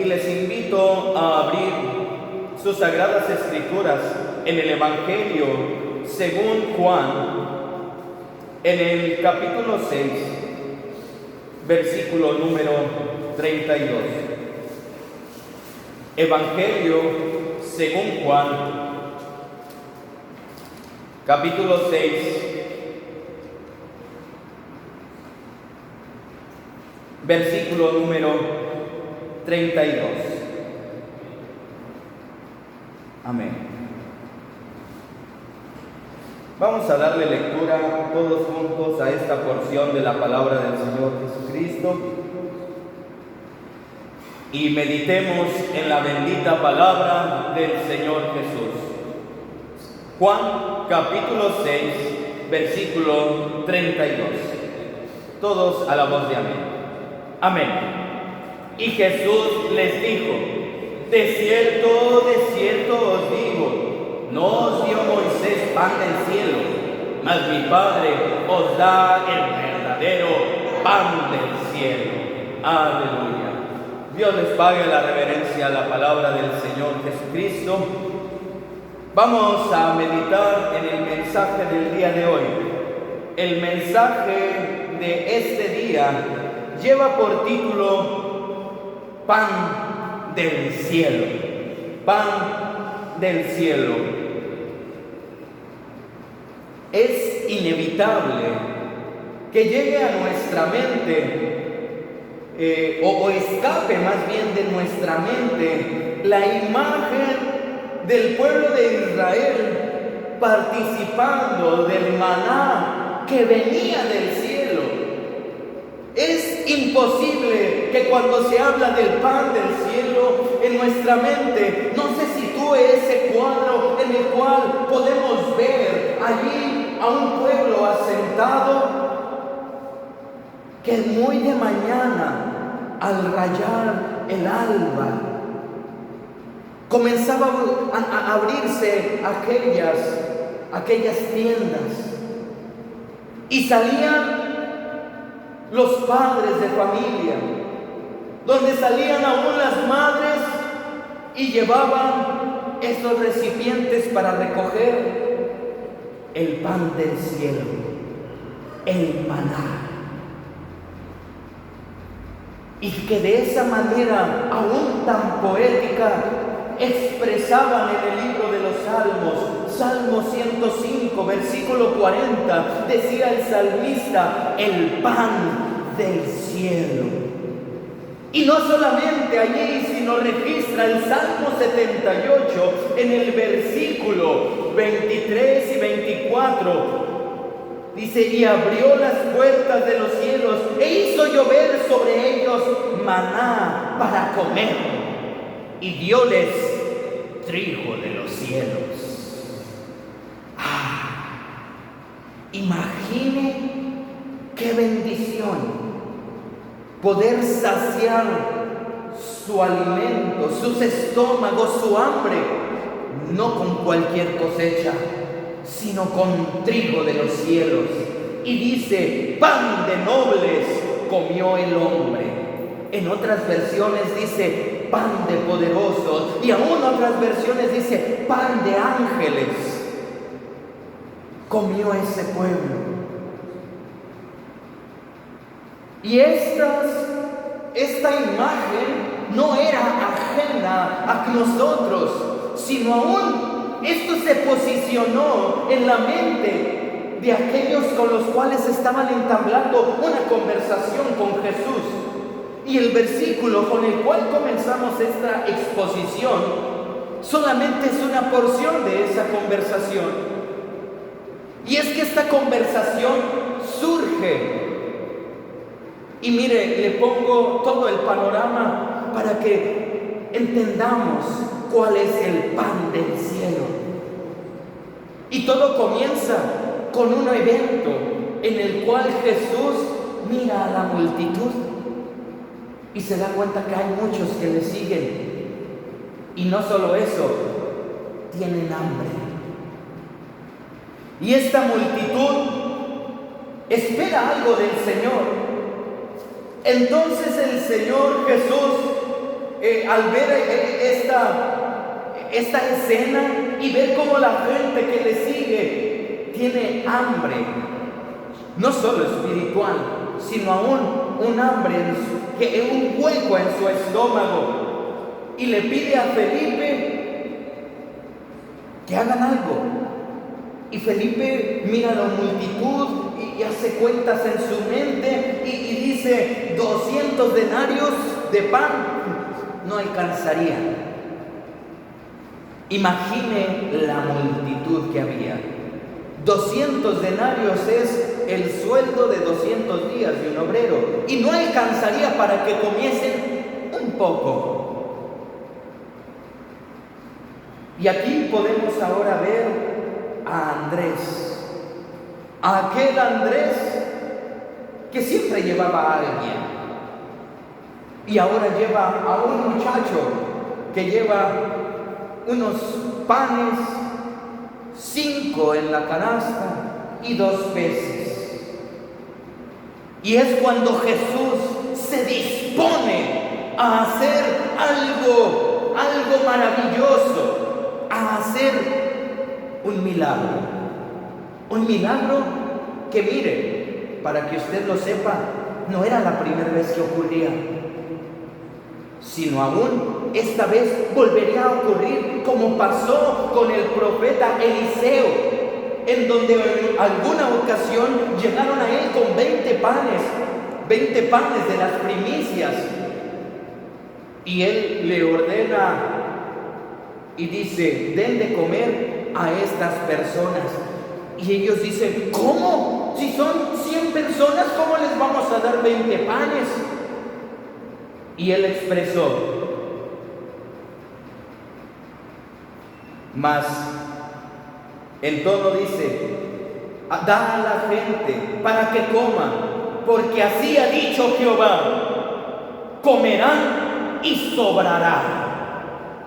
Y les invito a abrir sus sagradas escrituras en el Evangelio según Juan, en el capítulo 6, versículo número 32. Evangelio según Juan, capítulo 6, versículo número 32. Amén. Vamos a darle lectura todos juntos a esta porción de la palabra del Señor Jesucristo y meditemos en la bendita palabra del Señor Jesús. Juan capítulo 6, versículo 32. Todos a la voz de amén. Amén. Y Jesús les dijo: de cierto os digo, no os dio Moisés pan del cielo, mas mi Padre os da el verdadero pan del cielo. Aleluya. Dios les pague la reverencia a la palabra del Señor Jesucristo. Vamos a meditar en el mensaje del día de hoy. El mensaje de este día lleva por título Pan del cielo. Pan del cielo. Es inevitable que llegue a nuestra mente, o escape más bien de nuestra mente, la imagen del pueblo de Israel participando del maná que venía del cielo. Es imposible que cuando se habla del pan del cielo en nuestra mente no se sitúe ese cuadro en el cual podemos ver allí a un pueblo asentado que muy de mañana, al rayar el alba, comenzaba a abrirse aquellas tiendas y salían los padres de familia, donde salían aún las madres y llevaban esos recipientes para recoger el pan del cielo, el maná. Y que de esa manera, aún tan poética, expresaban en el libro de los Salmos, Salmo 105, versículo 40, decía el salmista: el pan del cielo. Y no solamente allí, sino registra el Salmo 78 en el versículo 23 y 24. Dice: y abrió las puertas de los cielos e hizo llover sobre ellos maná para comer, y dióles trigo de los cielos. Imagine qué bendición poder saciar su alimento, sus estómagos, su hambre, no con cualquier cosecha, sino con trigo de los cielos. Y dice: pan de nobles comió el hombre. En otras versiones dice pan de poderosos, y aún otras versiones dice pan de ángeles. Comió ese pueblo. Y esta imagen no era ajena a nosotros, sino aún esto se posicionó en la mente de aquellos con los cuales estaban entablando una conversación con Jesús. Y el versículo con el cual comenzamos esta exposición solamente es una porción de esa conversación. Y es que esta conversación surge, y mire, le pongo todo el panorama para que entendamos cuál es el pan del cielo. Y todo comienza con un evento en el cual Jesús mira a la multitud y se da cuenta que hay muchos que le siguen. Y no solo eso, tienen hambre. Y esta multitud espera algo del Señor. Entonces el Señor Jesús al ver esta escena y ver cómo la gente que le sigue tiene hambre, no solo espiritual, sino aún un hambre, un hueco en su estómago, y le pide a Felipe que hagan algo. Y Felipe mira la multitud y hace cuentas en su mente y dice: 200 denarios de pan no alcanzaría. Imagine la multitud que había. 200 denarios es el sueldo de 200 días de un obrero, y no alcanzaría para que comiesen un poco. Y aquí podemos ahora ver a Andrés, a aquel Andrés que siempre llevaba a alguien, y ahora lleva a un muchacho que lleva unos panes, 5 en la canasta y 2 peces. Y es cuando Jesús se dispone a hacer algo maravilloso, a hacer un milagro que, mire, para que usted lo sepa, no era la primera vez que ocurría, sino aún esta vez volvería a ocurrir, como pasó con el profeta Eliseo, en donde en alguna ocasión llegaron a él con 20 panes de las primicias, y él le ordena y dice: den de comer a estas personas. Y ellos dicen: ¿cómo? Si son 100 personas, ¿cómo les vamos a dar 20 panes? Y él expresó: mas en tono dice: da a la gente para que coma, porque así ha dicho Jehová: comerán y sobrará.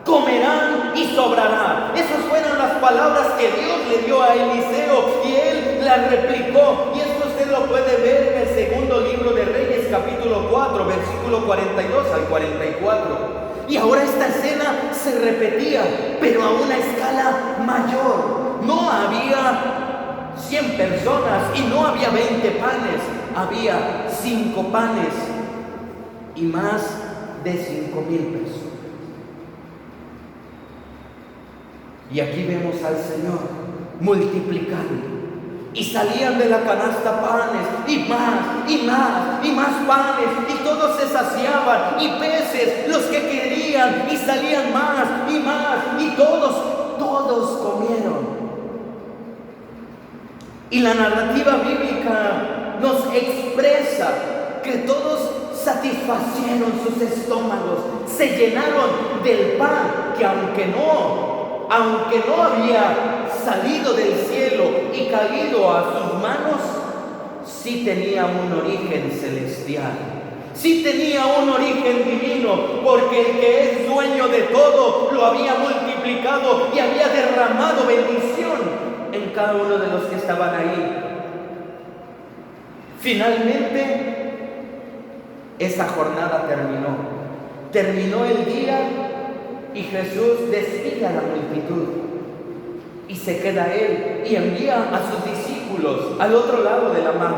Comerán y sobrará. Esas fueron las palabras que Dios le dio a Eliseo, y él las replicó. Y esto usted lo puede ver en el segundo libro de Reyes, capítulo 4, versículo 42 al 44. Y ahora esta escena se repetía, pero a una escala mayor. No había 100 personas y no había 20 panes, había 5 panes y más de 5,000 personas. Y aquí vemos al Señor multiplicando. Y salían de la canasta panes, y más panes, y todos se saciaban, y peces, los que querían, y salían más, y todos comieron. Y la narrativa bíblica nos expresa que todos satisfacieron sus estómagos, se llenaron del pan que aunque no había salido del cielo y caído a sus manos, sí tenía un origen celestial, sí tenía un origen divino, porque el que es dueño de todo lo había multiplicado y había derramado bendición en cada uno de los que estaban ahí. Finalmente, esa jornada terminó el día, y Jesús despide a la multitud y se queda él y envía a sus discípulos al otro lado de la mar.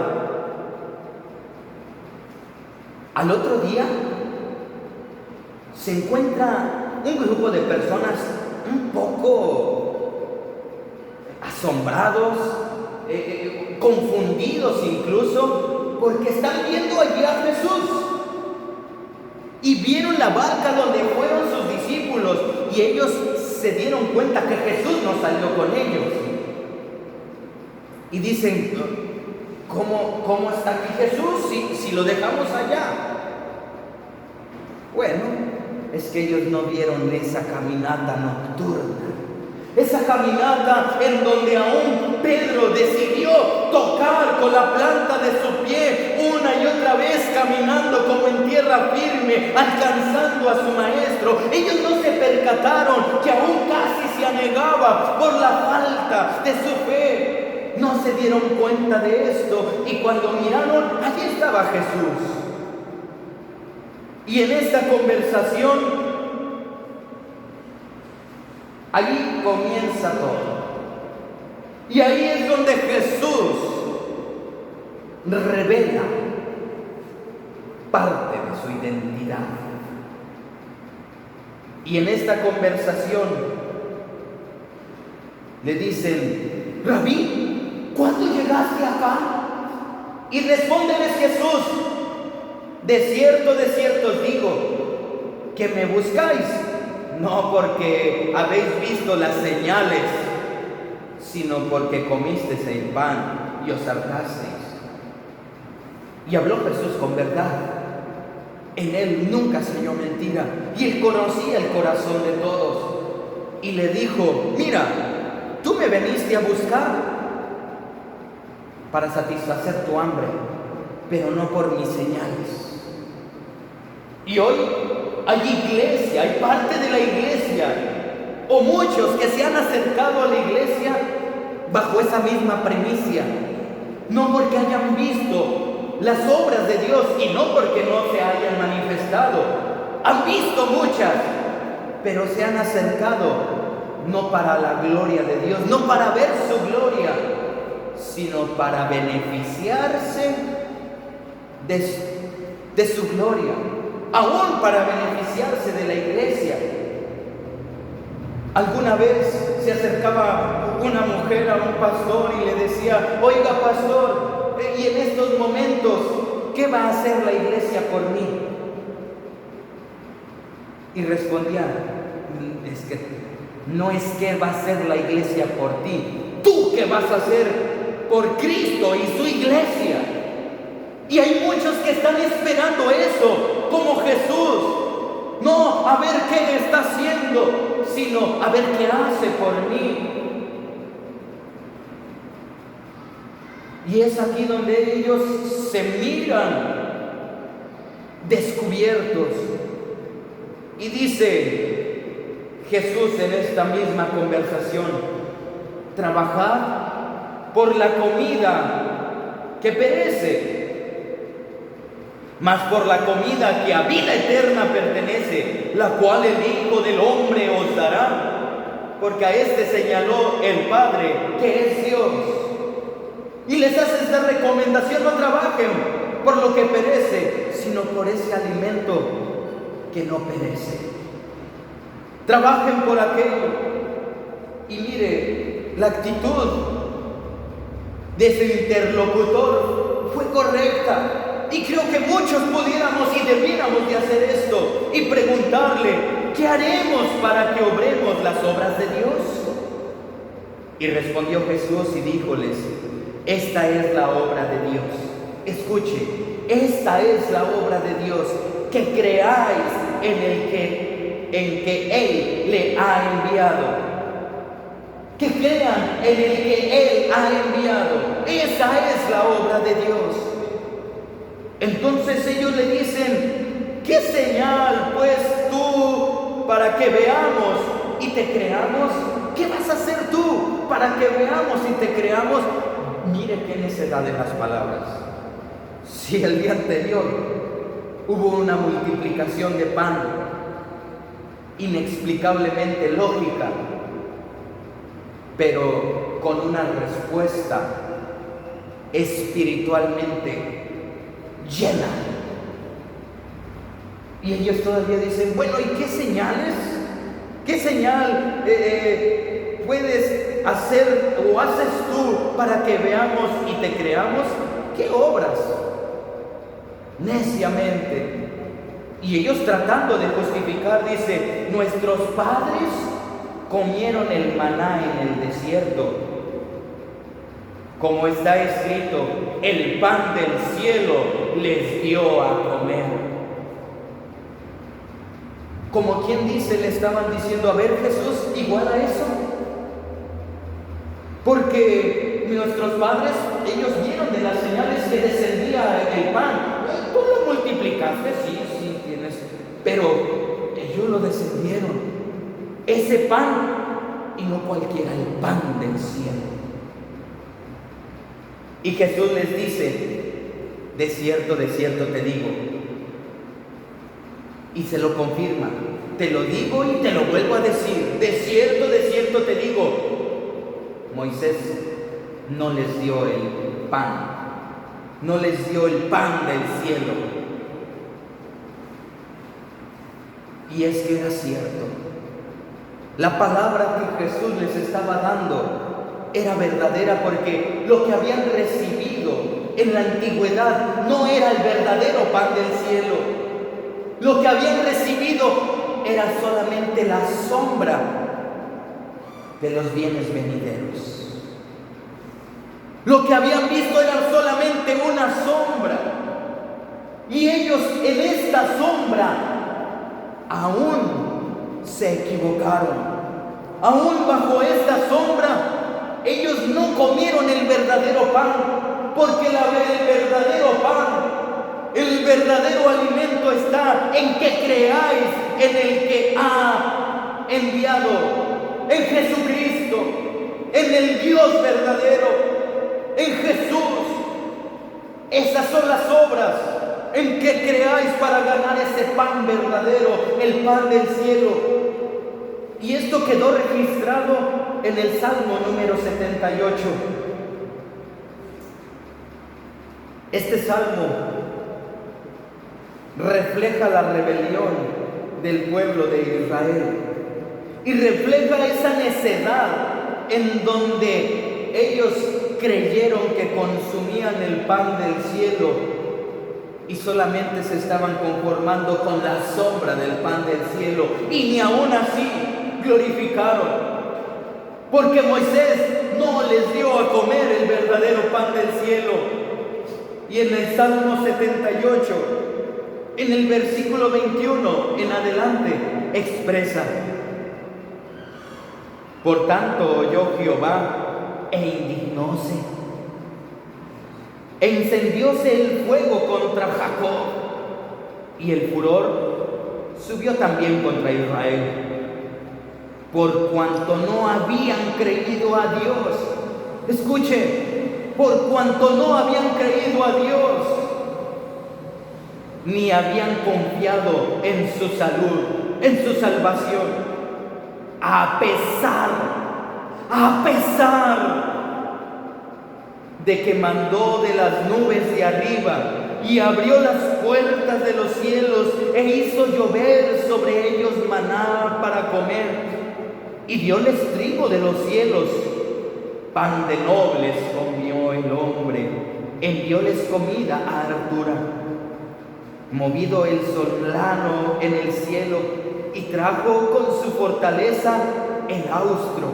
Al otro día se encuentra un grupo de personas un poco asombrados, confundidos incluso, porque están viendo allí a Jesús. Y vieron la barca donde fueron sus discípulos, y ellos se dieron cuenta que Jesús no salió con ellos. Y dicen: ¿cómo está aquí Jesús si lo dejamos allá? Bueno, es que ellos no vieron esa caminata nocturna. Esa caminata en donde aún Pedro decidió tocar con la planta de su pie una y otra vez, caminando como en tierra firme, alcanzando a su maestro. Ellos no se percataron que aún casi se anegaba por la falta de su fe. No se dieron cuenta de esto, y cuando miraron, allí estaba Jesús. Y en esta conversación Allí comienza todo. Y ahí es donde Jesús revela parte de su identidad. Y en esta conversación le dicen: Rabí, ¿cuándo llegaste acá? Y respóndeles Jesús: de cierto os digo, que me buscáis, no porque habéis visto las señales, sino porque comisteis el pan y os hartasteis. Y habló Jesús con verdad. En él nunca se oyó mentira, y él conocía el corazón de todos. Y le dijo: mira, tú me viniste a buscar para satisfacer tu hambre, pero no por mis señales. Y hoy hay iglesia, hay parte de la iglesia, o muchos que se han acercado a la iglesia bajo esa misma premisa, no porque hayan visto las obras de Dios y no porque no se hayan manifestado. Han visto muchas, pero se han acercado no para la gloria de Dios, no para ver su gloria, sino para beneficiarse de su gloria, aún para beneficiarse de la iglesia. Alguna vez se acercaba una mujer a un pastor y le decía: oiga, pastor, y en estos momentos, ¿qué va a hacer la iglesia por mí? Y respondía: no es que va a hacer la iglesia por ti, tú qué vas a hacer por Cristo y su iglesia. Y hay muchos que están esperando eso, como Jesús, no a ver qué está haciendo, sino a ver qué hace por mí. Y es aquí donde ellos se miran descubiertos. Y dice Jesús en esta misma conversación: trabajad por la comida que perece, mas por la comida que a vida eterna pertenece, la cual el Hijo del Hombre os dará, porque a este señaló el Padre, que es Dios. Y les hace esta recomendación: no trabajen por lo que perece, sino por ese alimento que no perece. Trabajen por aquello. Y mire, la actitud de su interlocutor fue correcta. Y creo que muchos pudiéramos y debiéramos de hacer esto y preguntarle: ¿qué haremos para que obremos las obras de Dios? Y respondió Jesús y díjoles: esta es la obra de Dios. Escuche, esta es la obra de Dios, que creáis en que Él le ha enviado. Que crean en el que Él ha enviado. Esa es la obra de Dios. Entonces ellos le dicen: ¿qué señal pues tú para que veamos y te creamos? ¿Qué vas a hacer tú para que veamos y te creamos? Mire qué necedad de las palabras. Si el día anterior hubo una multiplicación de pan inexplicablemente lógica, pero con una respuesta espiritualmente llena. Y ellos todavía dicen: bueno, ¿y qué señales? ¿Qué señal puedes hacer o haces tú para que veamos y te creamos? ¿Qué obras? Neciamente. Y ellos, tratando de justificar, dice: nuestros padres comieron el maná en el desierto, como está escrito: el pan del cielo les dio a comer. Como quien dice, le estaban diciendo: a ver, Jesús, igual a eso. Porque nuestros padres, ellos vieron de las señales que descendía el pan. Tú lo multiplicaste, sí, tienes. Pero ellos lo descendieron. Ese pan, y no cualquiera, el pan del cielo. Y Jesús les dice: de cierto te digo, Y se lo confirma. Te lo digo y te lo vuelvo a decir. De cierto te digo. Moisés no les dio el pan. No les dio el pan del cielo. Y es que era cierto. La palabra que Jesús les estaba dando era verdadera, porque lo que habían recibido en la antigüedad no era el verdadero pan del cielo. Lo que habían recibido era solamente la sombra de los bienes venideros. Lo que habían visto era solamente una sombra. Y ellos en esta sombra aún se equivocaron. Aún bajo esta sombra, ellos no comieron el verdadero pan, porque el verdadero pan, el verdadero alimento está en que creáis en el que ha enviado, en Jesucristo, en el Dios verdadero, en Jesús. Esas son las obras en que creáis para ganar ese pan verdadero, el pan del cielo. Y esto quedó registrado en el Salmo número 78. Este salmo refleja la rebelión del pueblo de Israel y refleja esa necedad en donde ellos creyeron que consumían el pan del cielo y solamente se estaban conformando con la sombra del pan del cielo, y ni aún así glorificaron, porque Moisés no les dio a comer el verdadero pan del cielo. Y en el Salmo 78, en el versículo 21 en adelante, expresa: por tanto oyó Jehová e indignóse, e encendióse el fuego contra Jacob, y el furor subió también contra Israel, por cuanto no habían creído a Dios. Escuche, por cuanto no habían creído a Dios, ni habían confiado en su salud, en su salvación, a pesar de que mandó de las nubes de arriba y abrió las puertas de los cielos e hizo llover sobre ellos maná para comer, y dióles trigo de los cielos. Pan de nobles comió el hombre, envióles comida a hartura. Movido el solano en el cielo, y trajo con su fortaleza el austro,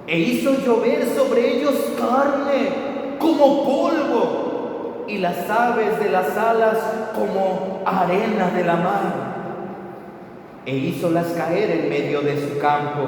e hizo llover sobre ellos carne como polvo, y las aves de las alas como arena de la mar, e hízolas caer en medio de su campo.